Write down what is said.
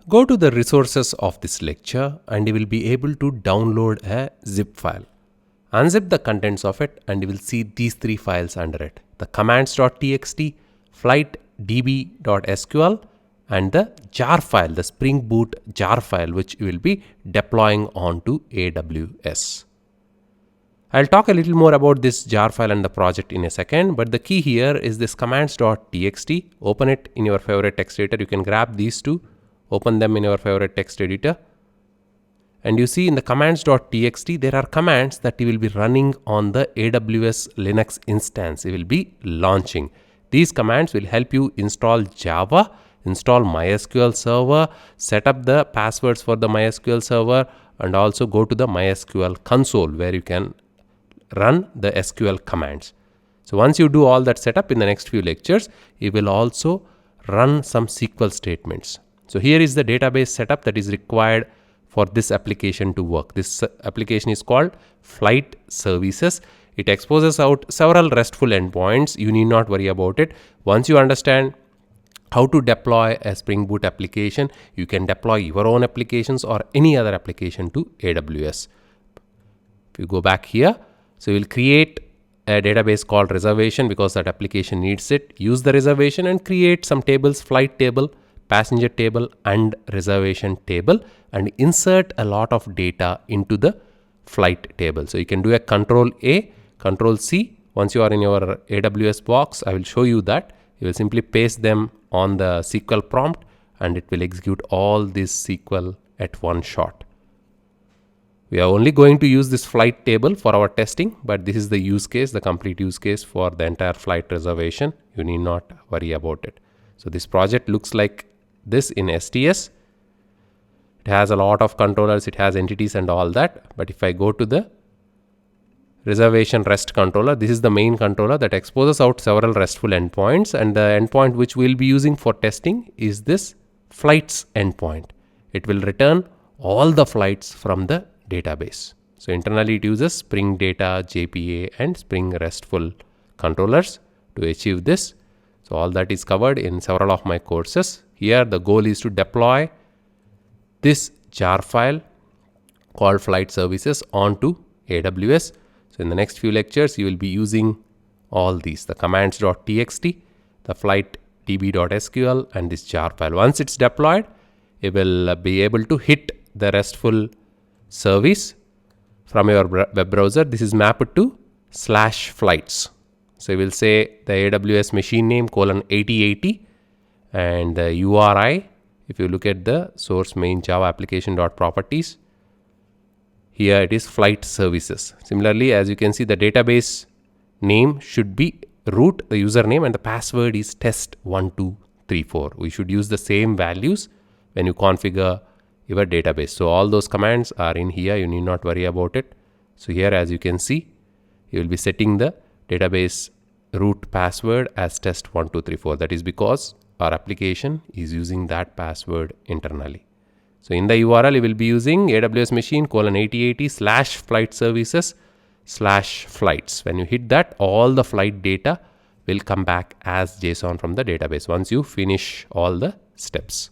Go to the resources of this lecture and you will be able to download a zip file. Unzip the contents of it and you will see these three files under it: the commands.txt, flightdb.sql, and the jar file, the Spring Boot jar file, which you will be deploying onto AWS. I'll talk a little more about this jar file and the project in a second, but the key here is this commands.txt. Open it in your favorite text editor. You can grab these two, open them in your favorite text editor. And you see in the commands.txt, there are commands that you will be running on the AWS Linux instance. You will be launching. These commands will help you install Java, install MySQL server, set up the passwords for the MySQL server, and also go to the MySQL console where you can run the SQL commands. So once you do all that setup in the next few lectures, you will also run some SQL statements. So here is the database setup that is required for this application to work. This application is called Flight Services. It exposes out several RESTful endpoints. You need not worry about it. Once you understand how to deploy a Spring Boot application, you can deploy your own applications or any other application to AWS. If you go back here, so we'll create a database called reservation because that application needs it. Use the reservation and create some tables: flight table, passenger table, and reservation table, and insert a lot of data into the flight table. So you can do a Control A, Control C. Once you are in your AWS box, I will show you that. You will simply paste them on the SQL prompt and it will execute all this SQL at one shot. We are only going to use this flight table for our testing, but this is the use case, the complete use case for the entire flight reservation. You need not worry about it. So this project looks like this in STS. It has a lot of controllers, it has entities and all that. But if I go to the reservation REST controller, this is the main controller that exposes out several RESTful endpoints, and the endpoint which we'll be using for testing is this flights endpoint. It will return all the flights from the database. So internally it uses Spring Data, JPA, and Spring RESTful controllers to achieve this. So all that is covered in several of my courses. Here the goal is to deploy this jar file called Flight Services onto AWS. So in the next few lectures, you will be using all these: the commands.txt, the flightdb.sql, and this jar file. Once it's deployed, you will be able to hit the RESTful service from your web browser. This is mapped to /flights. So you will say the AWS machine name :8080 and the URI. If you look at the source main Java application.properties, here it is flight services. Similarly, as you can see, the database name should be root, the username, and the password is test1234. We should use the same values when you configure your database. So all those commands are in here. You need not worry about it. So here, as you can see, you will be setting the database root password as test1234. That is because our application is using that password internally. So in the URL, you will be using AWS machine :8080 /flight services /flights. When you hit that, all the flight data will come back as JSON from the database once you finish all the steps.